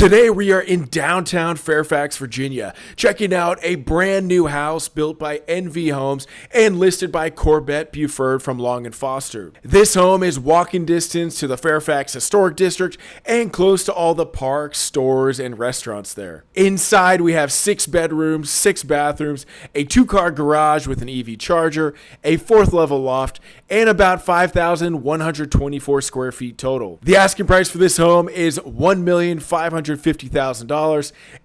Today we are in downtown Fairfax, Virginia, checking out a brand new house built by NV Homes and listed by Gourmet Buford from Long and Foster. This home is walking distance to the Fairfax Historic District and close to all the parks, stores, and restaurants there. Inside we have 6 bedrooms, 6 bathrooms, a 2-car garage with an EV charger, a 4th level loft, and about 5,124 square feet total. The asking price for this home is $1,550,000.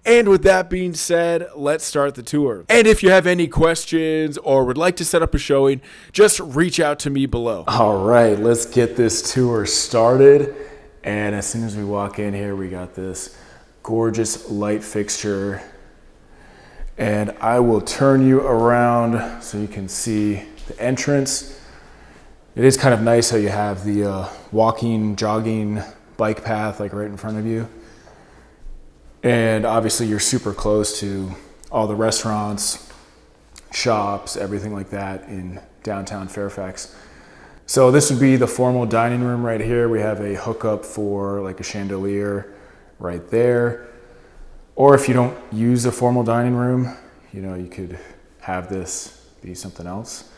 And with that being said, let's start the tour. And if you have any questions or would like to set up a showing, just reach out to me below. All right, let's get this tour started. And as soon as we walk in here, we got this gorgeous light fixture. And I will turn you around so you can see the entrance. It is kind of nice how you have the walking, jogging bike path like right in front of you. And obviously you're super close to all the restaurants, shops, everything like that in downtown Fairfax. So this would be the formal dining room right here. We have a hookup for like a chandelier right there. Or if you don't use a formal dining room, you know, you could have this be something else.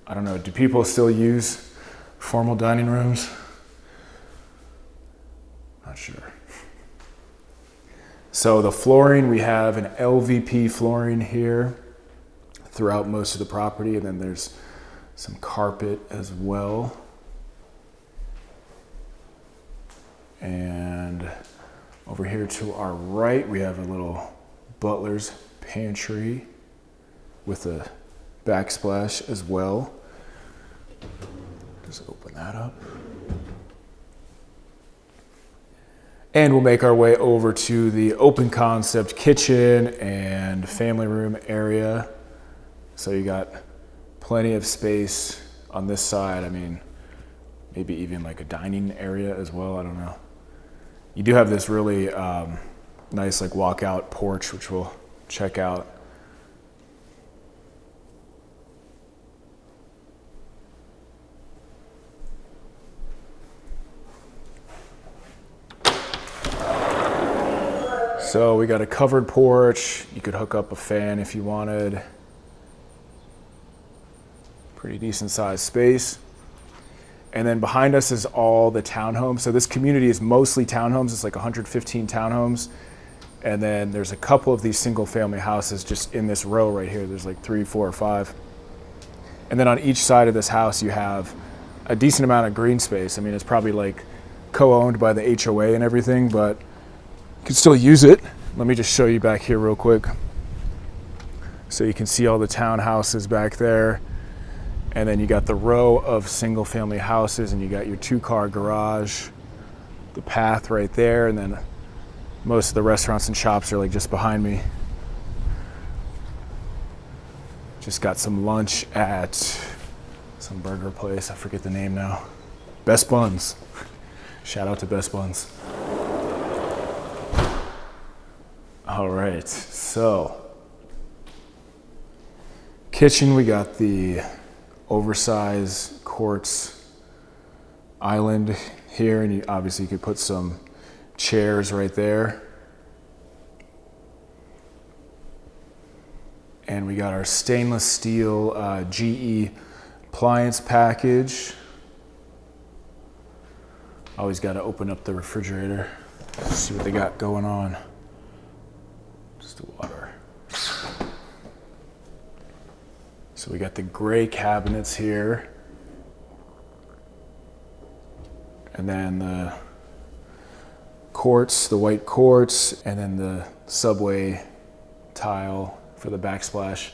I don't know, do people still use formal dining rooms? Not sure. So the flooring, we have an LVP flooring here throughout most of the property, and then there's some carpet as well. And over here to our right, we have a little butler's pantry with a backsplash as well. Just open that up. And we'll make our way over to the open concept kitchen and family room area. So you got plenty of space on this side. I mean, maybe even like a dining area as well. I don't know. You do have this really nice like walkout porch, which we'll check out. So we got a covered porch. You could hook up a fan if you wanted. Pretty decent sized space. And then behind us is all the townhomes. So this community is mostly townhomes. It's like 115 townhomes. And then there's a couple of these single family houses just in this row right here. There's like 3, 4, or 5. And then on each side of this house, you have a decent amount of green space. I mean, it's probably like co-owned by the HOA and everything, but you can still use it. Let me just show you back here real quick. So you can see all the townhouses back there. And then you got the row of single family houses, and you got your 2-car garage, the path right there, and then most of the restaurants and shops are like just behind me. Just got some lunch at some burger place. I forget the name now. Best Buns. Shout out to Best Buns. All right, so kitchen, we got the oversized quartz island here, and obviously you could put some chairs right there. And we got our stainless steel GE appliance package. Always got to open up the refrigerator, see what they got going on. Just the water. So we got the gray cabinets here. And then the quartz, the white quartz, and then the subway tile for the backsplash.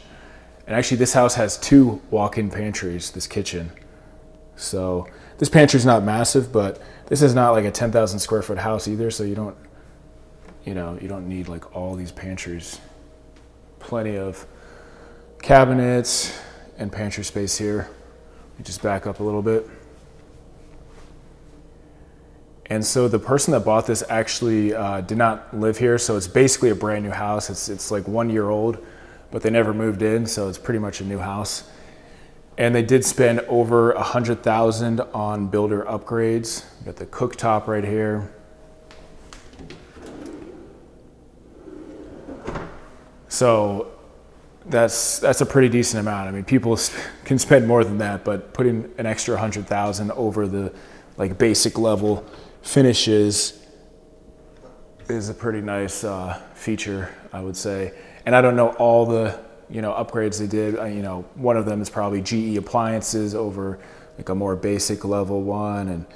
And actually this house has 2 walk-in pantries, this kitchen. So this pantry's not massive, but this is not like a 10,000 square foot house either, so you don't need like all these pantries. Plenty of cabinets and pantry space here. We just back up a little bit. And so the person that bought this actually did not live here, so it's basically a brand new house. It's like 1 year old, but they never moved in, so it's pretty much a new house. And they did spend over $100,000 on builder upgrades. We got the cooktop right here. So that's a pretty decent amount. I mean, people can spend more than that, but putting an extra 100,000 over the like basic level finishes is a pretty nice feature, I would say. And I don't know all the upgrades they did. One of them is probably GE appliances over like a more basic level one, and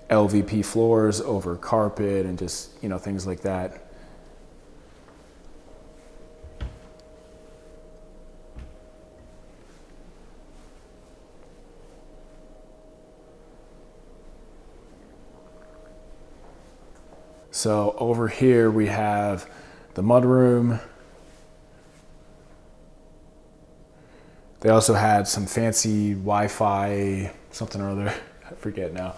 LVP floors over carpet, and just things like that. So over here we have the mudroom. They also had some fancy Wi-Fi, something or other, I forget now.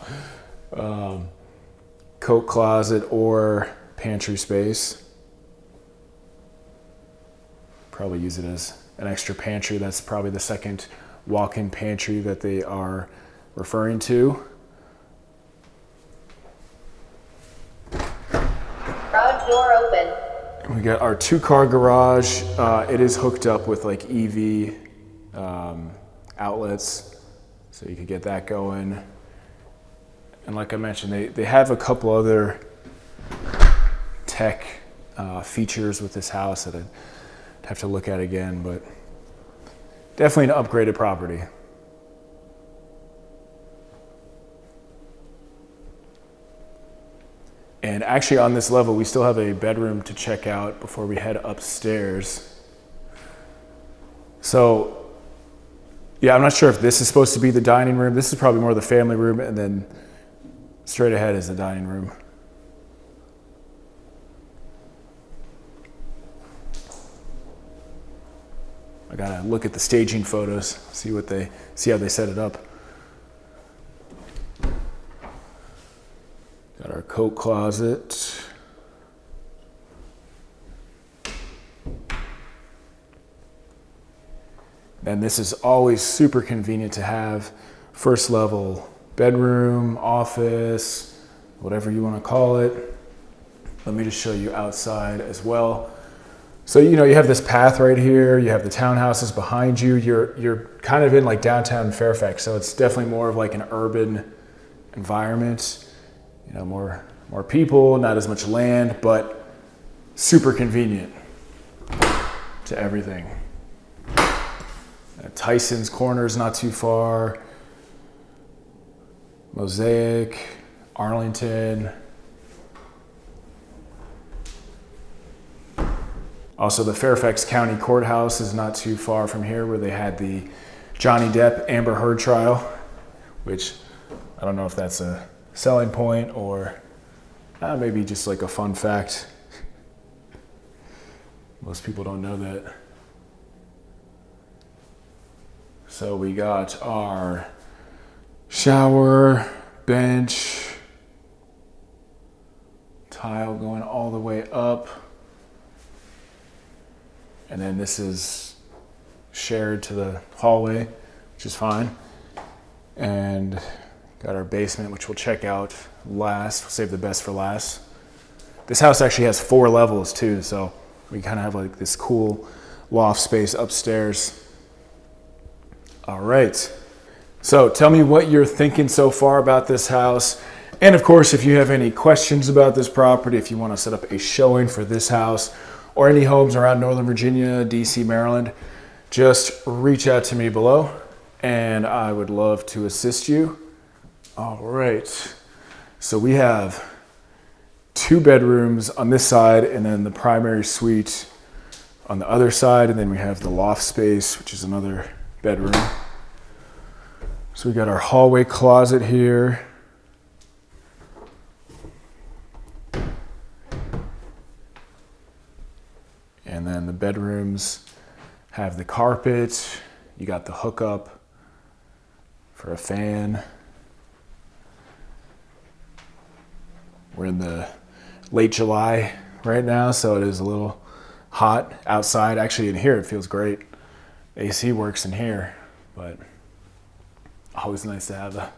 Coat closet or pantry space. Probably use it as an extra pantry. That's probably the second walk-in pantry that they are referring to. Garage door open. We got our 2-car garage. It is hooked up with like EV outlets, so you could get that going. And like I mentioned, they have a couple other tech features with this house that I'd have to look at again, but definitely an upgraded property. And actually on this level, we still have a bedroom to check out before we head upstairs. So yeah, I'm not sure if this is supposed to be the dining room. This is probably more the family room, and then straight ahead is the dining room. I gotta look at the staging photos, see how they set it up. Got our coat closet. And this is always super convenient to have. First level bedroom, office, whatever you want to call it. Let me just show you outside as well. So you have this path right here. You have the townhouses behind you. You're kind of in like downtown Fairfax, so it's definitely more of like an urban environment. More people, not as much land, but super convenient to everything. Tyson's Corner is not too far. Mosaic, Arlington. Also, the Fairfax County Courthouse is not too far from here, where they had the Johnny Depp Amber Heard trial, which I don't know if that's a selling point or maybe just like a fun fact. Most people don't know that. So we got our shower, bench, tile going all the way up. And then this is shared to the hallway, which is fine. And got our basement, which we'll check out last. We'll save the best for last. This house actually has 4 levels too, so we kind of have like this cool loft space upstairs. All right. So tell me what you're thinking so far about this house. And of course, if you have any questions about this property, if you want to set up a showing for this house or any homes around Northern Virginia, DC, Maryland, just reach out to me below and I would love to assist you. All right. So we have 2 bedrooms on this side and then the primary suite on the other side. And then we have the loft space, which is another bedroom. So we got our hallway closet here. And then the bedrooms have the carpet. You got the hookup for a fan. We're in the late July right now, so it is a little hot outside. Actually, in here, it feels great. AC works in here, but always nice to have an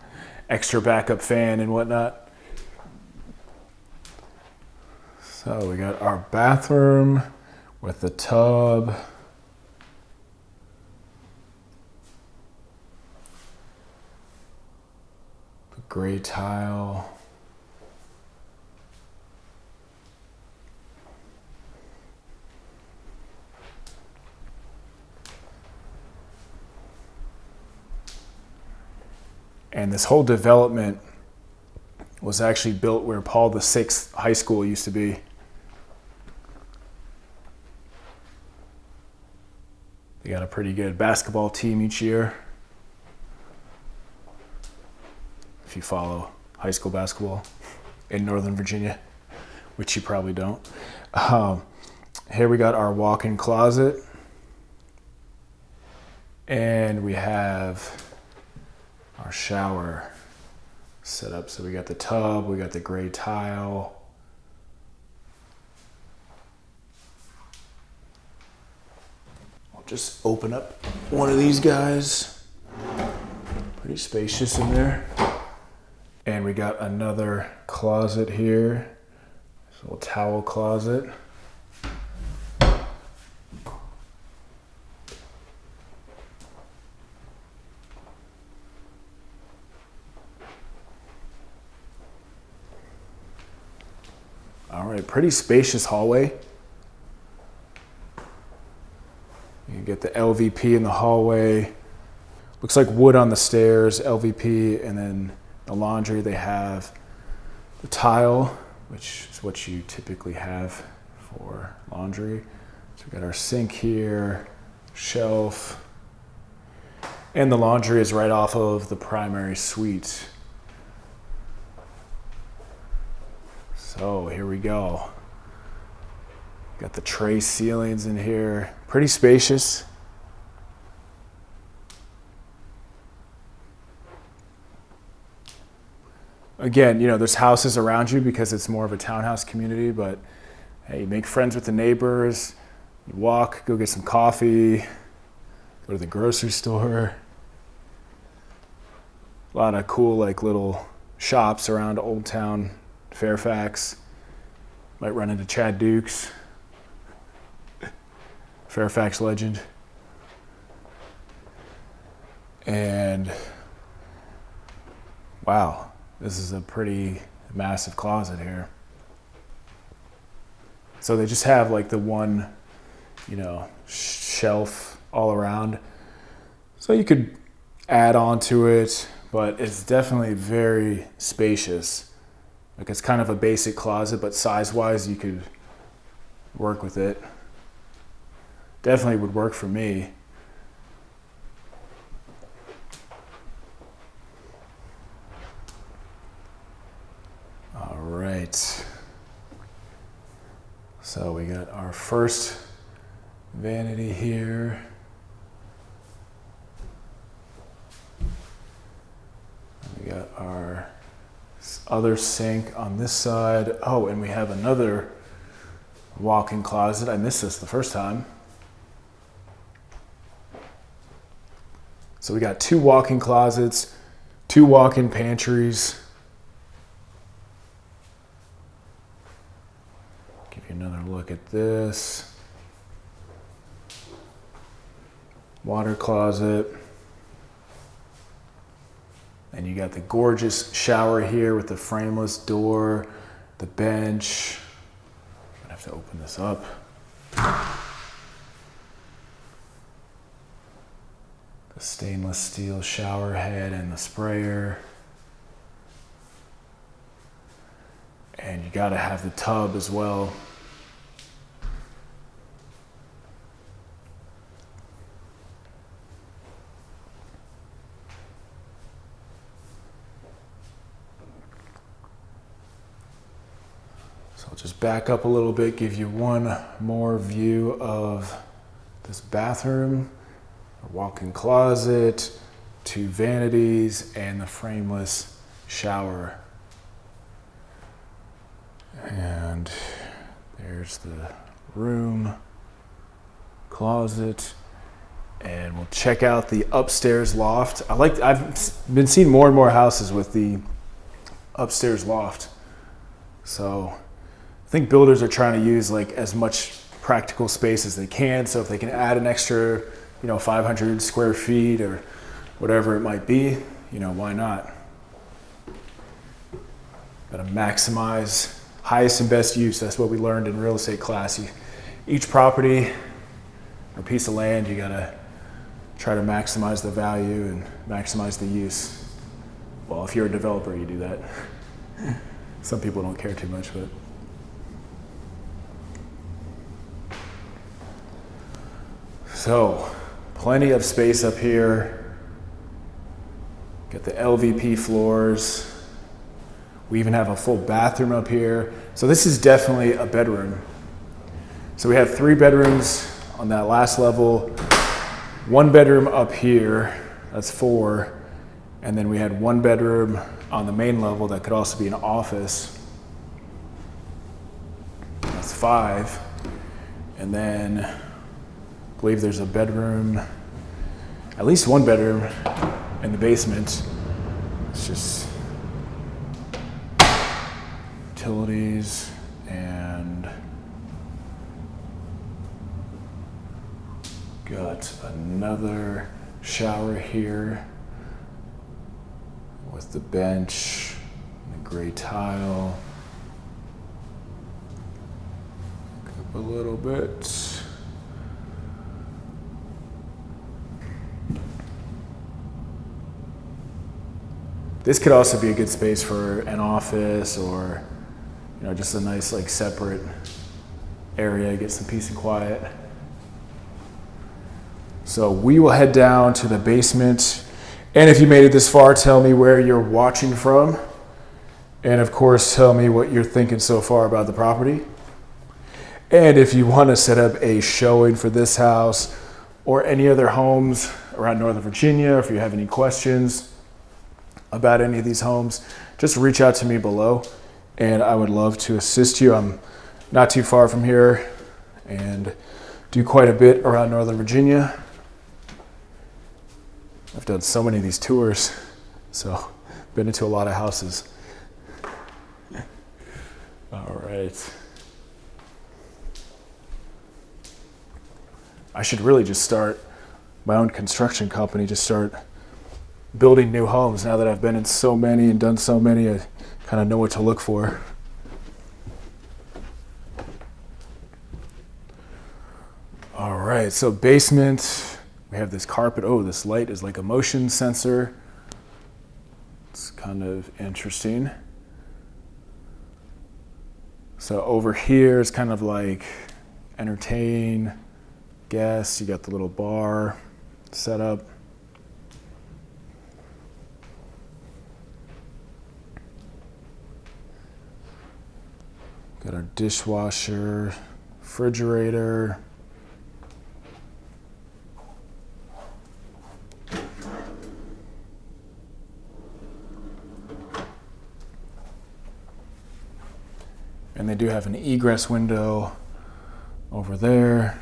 extra backup fan and whatnot. So we got our bathroom with the tub. The gray tile. And this whole development was actually built where Paul VI High School used to be. They got a pretty good basketball team each year. If you follow high school basketball in Northern Virginia, which you probably don't. Here we got our walk-in closet. And we have our shower set up. So we got the tub, we got the gray tile. I'll just open up one of these guys. Pretty spacious in there. And we got another closet here. This little towel closet. All right, pretty spacious hallway. You get the LVP in the hallway. Looks like wood on the stairs, LVP, and then the laundry, they have the tile, which is what you typically have for laundry. So we got our sink here, shelf, and the laundry is right off of the primary suite. So here we go. Got the tray ceilings in here. Pretty spacious. Again, you know, there's houses around you because it's more of a townhouse community, but hey, you make friends with the neighbors, you walk, go get some coffee, go to the grocery store. A lot of cool, like, little shops around Old Town Fairfax. Might run into Chad Dukes, Fairfax legend. And wow, this is a pretty massive closet here. So they just have like the one, you know, shelf all around. So you could add on to it, but it's definitely very spacious. Like, it's kind of a basic closet, but size-wise, you could work with it. Definitely would work for me. All right. So we got our first vanity here. We got our other sink on this side. Oh, and we have another walk-in closet. I missed this the first time. So we got 2 walk-in closets, 2 walk-in pantries. Give you another look at this. Water closet. And you got the gorgeous shower here with the frameless door, the bench. I'm gonna have to open this up. The stainless steel shower head and the sprayer. And you gotta have the tub as well. So I'll just back up a little bit, give you one more view of this bathroom. A walk-in closet, 2 vanities, and the frameless shower. And there's the room, closet, and we'll check out the upstairs loft. I've been seeing more and more houses with the upstairs loft. So I think builders are trying to use like as much practical space as they can. So if they can add an extra, 500 square feet or whatever it might be, why not? Got to maximize highest and best use. That's what we learned in real estate class. Each property or piece of land, you got to try to maximize the value and maximize the use. Well, if you're a developer, you do that. Some people don't care too much, but. So, plenty of space up here. Got the LVP floors. We even have a full bathroom up here. So this is definitely a bedroom. So we have 3 bedrooms on that last level. 1 bedroom up here, that's 4. And then we had 1 bedroom on the main level that could also be an office. That's 5. And then I believe there's a bedroom, at least 1 bedroom in the basement. It's just utilities and got another shower here with the bench and the gray tile. Back up a little bit. This could also be a good space for an office or, just a nice separate area, get some peace and quiet. So we will head down to the basement. And if you made it this far, tell me where you're watching from. And of course, tell me what you're thinking so far about the property. And if you want to set up a showing for this house or any other homes around Northern Virginia, if you have any questions about any of these homes, just reach out to me below and I would love to assist you. I'm not too far from here and do quite a bit around Northern Virginia. I've done so many of these tours, so been into a lot of houses. All right. I should really just start my own construction company, just start building new homes. Now that I've been in so many and done so many, I kind of know what to look for. All right, so basement, we have this carpet. Oh, this light is like a motion sensor. It's kind of interesting. So over here is kind of like entertain, guests. You got the little bar set up. Got our dishwasher, refrigerator. And they do have an egress window over there.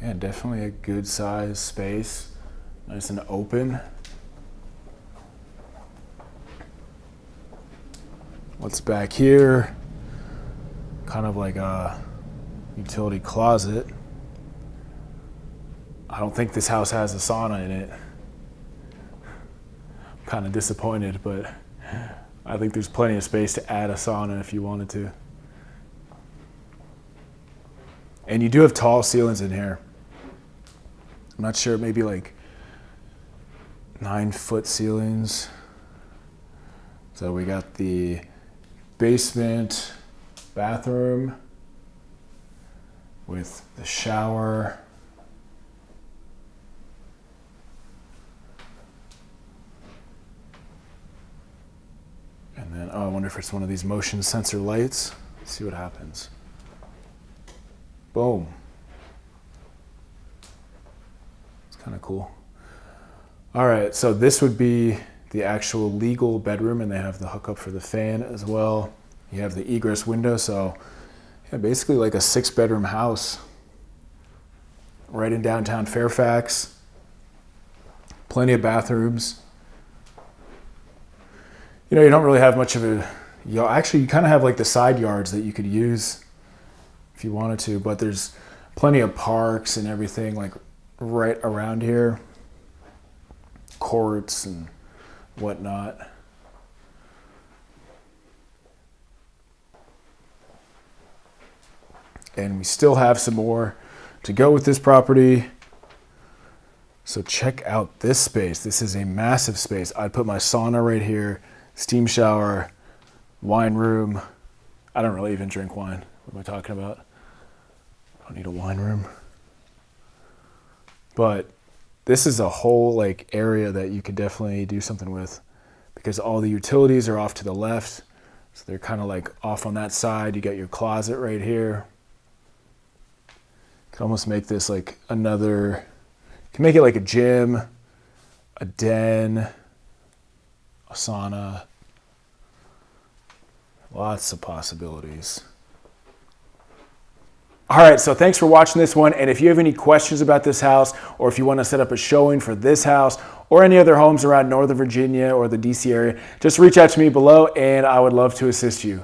Yeah, definitely a good size space. Nice and open. What's back here? Kind of like a utility closet. I don't think this house has a sauna in it. I'm kind of disappointed, but I think there's plenty of space to add a sauna if you wanted to. And you do have tall ceilings in here. I'm not sure, maybe like 9-foot ceilings. So we got the basement bathroom with the shower. And then, oh, I wonder if it's one of these motion sensor lights. Let's see what happens. Boom. It's kind of cool. All right, so this would be the actual legal bedroom, and they have the hookup for the fan as well. You have the egress window, so yeah, basically like a 6-bedroom house right in downtown Fairfax. Plenty of bathrooms. You don't really have much of a, actually you kind of have like the side yards that you could use if you wanted to, but there's plenty of parks and everything like right around here, courts and whatnot. And we still have some more to go with this property. So check out this space. This is a massive space. I'd put my sauna right here, steam shower, wine room. I don't really even drink wine. What am I talking about? I don't need a wine room. But this is a whole like area that you could definitely do something with, because all the utilities are off to the left. So they're kind of like off on that side. You got your closet right here. You can almost make this like another, you can make it like a gym, a den, a sauna. Lots of possibilities. All right, so thanks for watching this one. And if you have any questions about this house, or if you want to set up a showing for this house or any other homes around Northern Virginia or the DC area, just reach out to me below and I would love to assist you.